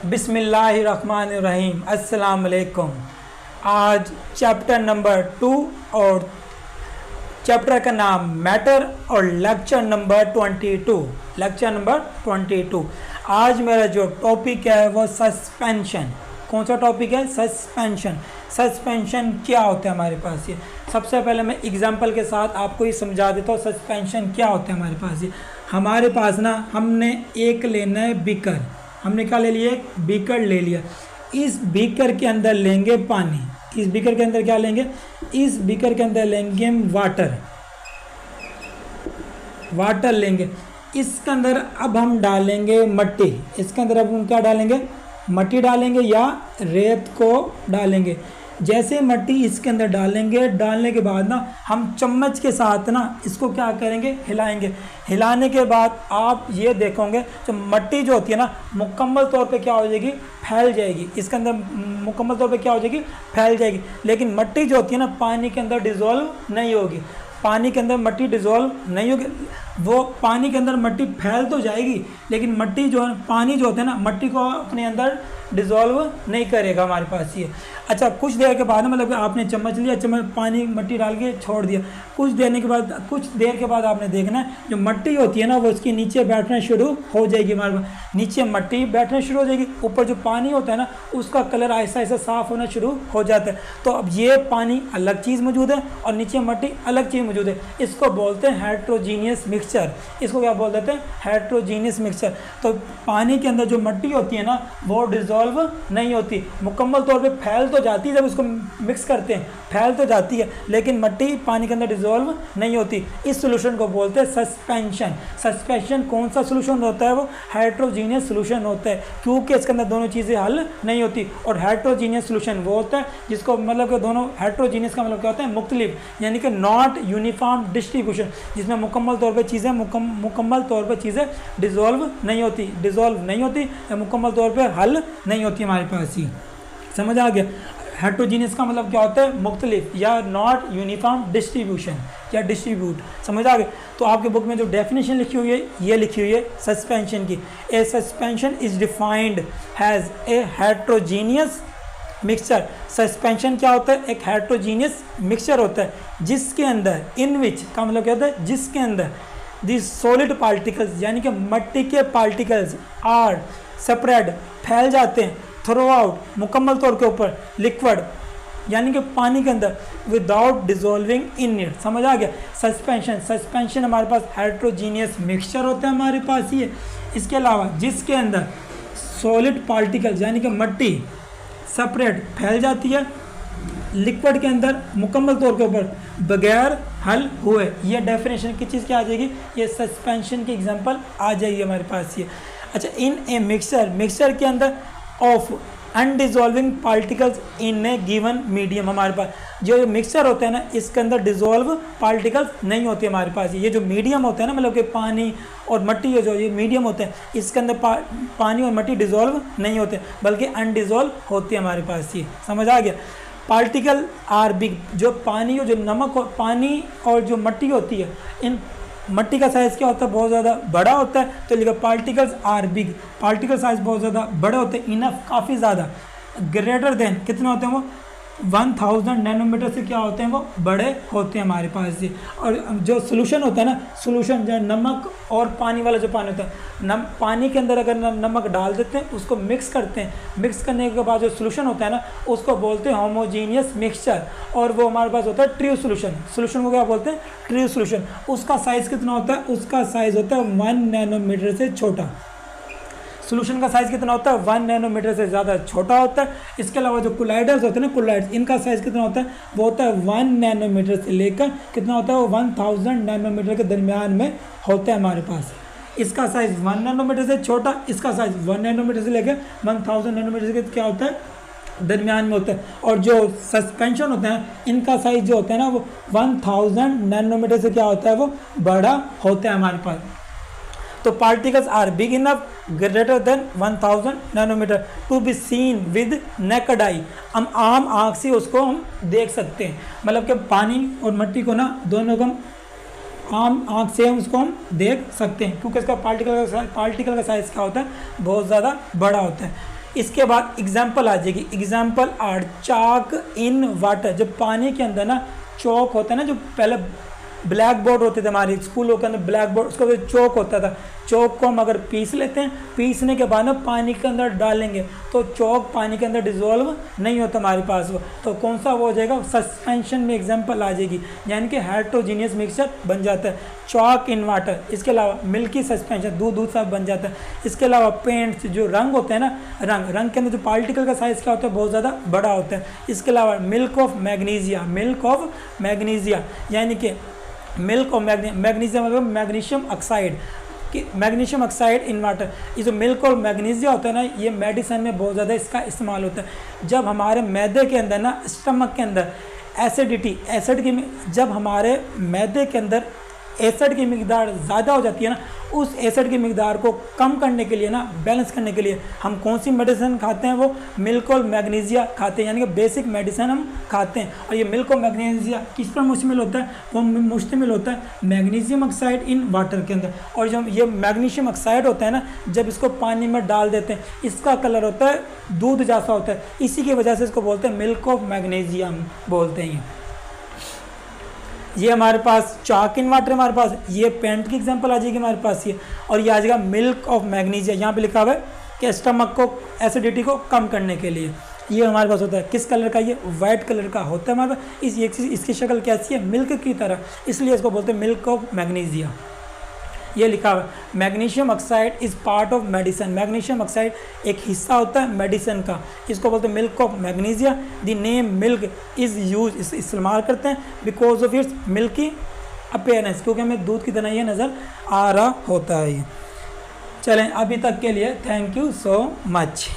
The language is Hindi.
बिस्मिल्लाहिर्रहमानिर्रहीम। अस्सलाम वालेकुम। आज चैप्टर नंबर 2 और चैप्टर का नाम मैटर और लेक्चर नंबर 22। आज मेरा जो टॉपिक है वो सस्पेंशन। कौन सा टॉपिक है? सस्पेंशन। सस्पेंशन क्या होता है हमारे पास? ये सबसे पहले मैं एग्जांपल के साथ आपको ये समझा देता हूँ सस्पेंशन क्या होता है हमारे पास। ये हमारे पास ना हमने एक लेना है बीकर। हमने क्या ले लिया? एक बीकर ले लिया। इस बीकर के अंदर लेंगे पानी। इस बीकर के अंदर क्या लेंगे? इस बीकर के अंदर लेंगे हम वाटर लेंगे। इसके अंदर अब हम डालेंगे मट्टी। इसके अंदर अब हम क्या डालेंगे? मट्टी डालेंगे या रेत को डालेंगे। जैसे मट्टी इसके अंदर डालेंगे, डालने के बाद ना हम चम्मच के साथ ना इसको क्या करेंगे? हिलाएंगे। हिलाने के बाद आप ये देखोगे तो मट्टी जो होती है ना मुकम्मल तौर पे क्या हो जाएगी? फैल जाएगी। इसके अंदर मुकम्मल तौर पे क्या हो जाएगी? फैल जाएगी। लेकिन मट्टी जो होती है ना पानी के अंदर डिज़ोल्व नहीं होगी। पानी के अंदर मट्टी डिज़ोल्व नहीं होगी। वो पानी के अंदर मट्टी फैल तो जाएगी लेकिन मट्टी जो है, पानी जो होता है ना मट्टी को अपने अंदर डिज़ोल्व नहीं करेगा हमारे पास ये। अच्छा, कुछ देर के बाद मतलब आपने चम्मच लिया, चम्मच पानी मट्टी डाल के छोड़ दिया। कुछ देर के बाद आपने देखना है जो मट्टी होती है ना वो उसके नीचे बैठना शुरू हो जाएगी। हमारे पास नीचे मट्टी बैठना शुरू हो जाएगी। ऊपर जो पानी होता है ना उसका कलर ऐसा ऐसा साफ़ होना शुरू हो जाता है। तो अब ये पानी अलग चीज़ मौजूद है और नीचे मट्टी अलग चीज़ मौजूद है। इसको बोलते हैं हेट्रोजीनियस मिक्सचर। इसको क्या बोल देते हैं? Heterogeneous mixture. तो पानी के अंदर जो मट्टी होती है ना वो डिज़ोल्व नहीं होती, मुकम्मल तौर पे फैल तो जाती है। जब उसको मिक्स करते हैं फैल तो जाती है लेकिन मट्टी पानी के अंदर डिज़ोल्व नहीं होती। इस सोल्यूशन को बोलते हैं सस्पेंशन। सस्पेंशन कौन सा सोल्यूशन होता है? वो हेट्रोजीनियस सोल्यूशन होता है क्योंकि इसके अंदर दोनों चीज़ें हल नहीं होती। और हेट्रोजीनियस सोल्यूशन वो होता है जिसको मतलब कि दोनों हेट्रोजीनियस का मतलब क्या होता है? मुख्तलिफ, यानी कि नॉट यूनिफॉर्म डिस्ट्रीब्यूशन, जिसमें मुकम्मल तौर पर चीज़ें मुकम्मल तौर पर चीज़ें डिज़ोल्व नहीं होती या मुकम्मल तौर पर हल नहीं होती हमारे पास। ही समझ आ गया? हेट्रोजीनियस का मतलब क्या होता है? मुख्तलिफ या नॉट यूनिफॉर्म डिस्ट्रीब्यूशन या डिस्ट्रीब्यूट। समझ आ गया? तो आपके बुक में जो डेफिनेशन लिखी हुई है ये लिखी हुई है सस्पेंशन की। A suspension is defined has a heterogeneous mixture. Suspension क्या होता है? एक हेट्रोजीनियस मिक्सचर होता है जिसके अंदर, इन विच का मतलब क्या होता है? जिसके अंदर दी सॉलिड पार्टिकल्स यानी कि मट्टी के पार्टिकल्स आर स्प्रेड फैल जाते हैं थ्रू आउट मुकम्मल तौर के ऊपर लिक्विड यानी कि पानी के अंदर विदाउट डिज़ोल्विंग इन इट। समझ आ गया? सस्पेंशन हमारे पास हेट्रोजीनियस मिक्सचर होता है हमारे पास ये। इसके अलावा जिसके अंदर सॉलिड पार्टिकल्स यानी कि मट्टी सेपरेट फैल जाती है लिक्विड के अंदर मुकम्मल तौर के ऊपर बगैर हल हुए। ये डेफिनेशन की चीज़ क्या आ जाएगी? ये सस्पेंशन की एग्जांपल आ जाएगी हमारे पास ये। अच्छा, इन ए मिक्सचर के अंदर of undissolving particles in a given medium. हमारे पास जो मिक्सचर होता है ना इसके अंदर डिज़ोल्व पार्टिकल्स नहीं होते हमारे पास। ये जो मीडियम होता है ना मतलब कि पानी और मट्टी जो ये मीडियम होते हैं इसके अंदर पानी और मट्टी डिज़ोल्व नहीं होते बल्कि अनडिज़ोल्व होती है हमारे पास। ये समझ आ गया? Particle are big. जो पानी और जो नमक और पानी और जो मट्टी होती है इन मट्टी का साइज़ क्या होता है? बहुत ज़्यादा बड़ा होता है। तो लिखा particles are big. Particle size बहुत ज़्यादा बड़े होते हैं, इनफ काफ़ी ज़्यादा, ग्रेटर देन कितने होते हैं वो? 1000 नैनोमीटर से क्या होते हैं? वो बड़े होते हैं हमारे पास ये। और जो सोल्यूशन होता है ना, सोल्यूशन जो नमक और पानी वाला जो पानी होता है, पानी के अंदर अगर नमक डाल देते हैं उसको मिक्स करते हैं, मिक्स करने के बाद जो सोल्यूशन होता है ना उसको बोलते हैं होमोजीनियस मिक्सचर। और वो हमारे पास होता है ट्रू सोल्यूशन। सोल्यूशन को क्या बोलते हैं? True solution. उसका साइज़ कितना होता है? उसका साइज़ होता है 1 नैनोमीटर से छोटा। सोल्यूशन का साइज़ कितना होता है? 1 नैनोमीटर से ज़्यादा छोटा होता है। इसके अलावा जो कोलाइडर्स होते हैं ना, कोलाइड्स, इनका साइज़ कितना होता है? वो होता है 1 नैनोमीटर से लेकर कितना होता है? वो 1000 नैनोमीटर के दरमियान में होता है हमारे पास। इसका साइज़ 1 नैनोमीटर से छोटा, इसका साइज़ 1 नैनोमीटर से लेकर 1000 नैनोमीटर से क्या होता है? दरमियान में होता है। और जो सस्पेंशन होते हैं इनका साइज़ जो होता है ना वो 1000 नैनोमीटर से क्या होता है? वो बड़ा होता है हमारे पास। तो particles are big enough greater than 1000 nanometre to be seen with naked eye. हम आम आँख से उसको हम देख सकते हैं। मतलब कि पानी और मट्टी को ना दोनों को हम आम आँख से उसको हम देख सकते हैं क्योंकि इसका पार्टिकल का साइज़ क्या होता है? बहुत ज़्यादा बड़ा होता है। इसके बाद एग्जाम्पल आ जाएगी, example are chalk in water. जब पानी के अंदर ना चौक होता है ना, जो पहले ब्लैक बोर्ड होते थे हमारे स्कूलों के अंदर, ब्लैक बोर्ड उसका जो चौक होता था, चौक को हम अगर पीस लेते हैं, पीसने के बाद ना पानी के अंदर डालेंगे तो चौक पानी के अंदर डिजोल्व नहीं होता हमारे पास वो, तो कौन सा वो हो जाएगा, सस्पेंशन में एग्जांपल आ जाएगी, यानी कि हेटेरोजीनियस मिक्सचर बन जाता है चौक इन वाटर। इसके अलावा मिल्की सस्पेंशन, दूध दूध सा बन जाता है। इसके अलावा पेंट्स, जो रंग होते हैं ना, रंग के अंदर जो पार्टिकल का साइज क्या होता है, बहुत ज़्यादा बड़ा होता है। इसके अलावा milk of magnesia, milk of magnesia यानी कि मिल्क और मैग्नीशियम मतलब मैग्नीशियम ऑक्साइड, कि मैग्नीशियम ऑक्साइड इन वाटर। ये जो मिल्क और मैग्नीशिया होता है ना, ये मेडिसिन में बहुत ज़्यादा इसका इस्तेमाल होता है। जब हमारे मैदे के अंदर ना, स्टमक के अंदर एसिडिटी, एसिड की, जब हमारे मैदे के अंदर एसिड की मिकदार ज़्यादा हो जाती है ना, उस एसिड की मिकदार को कम करने के लिए ना, बैलेंस करने के लिए हम कौन सी मेडिसिन खाते हैं, वो मिल्क और मैग्नीशिया खाते हैं, यानी कि बेसिक मेडिसिन हम खाते हैं। और ये मिल्क और मैग्नीशिया किस पर मुश्तमिल होता है, वो मुश्तमिल होता है मैग्नीशियम ऑक्साइड इन वाटर के अंदर। और जब ये मैग्नीशियम ऑक्साइड होता है ना, जब इसको पानी में डाल देते हैं, इसका कलर होता है दूध जैसा होता है, इसी की वजह से इसको बोलते हैं मिल्क ऑफ मैग्नीशियम बोलते हैं। ये हमारे पास चाक इन वाटर, हमारे पास ये पेंट की एग्जांपल आ जाएगी हमारे पास ये, और ये आ जाएगा मिल्क ऑफ मैग्नीशिया। यहाँ पे लिखा हुआ है कि स्टमक को, एसिडिटी को कम करने के लिए ये हमारे पास होता है। किस कलर का, ये वाइट कलर का होता है हमारे पास। इसकी शक्ल कैसी है, मिल्क की तरह, इसलिए इसको बोलते हैं मिल्क ऑफ मैग्नीशिया। ये लिखा हुआ है magnesium oxide is part of medicine, magnesium oxide एक हिस्सा होता है मेडिसिन का, इसको बोलते हैं milk of magnesia. The name milk is use, इसे इस्तेमाल करते हैं because of its milky appearance, क्योंकि हमें दूध की तरह ये नज़र आ रहा होता है। चलें, अभी तक के लिए थैंक यू सो मच।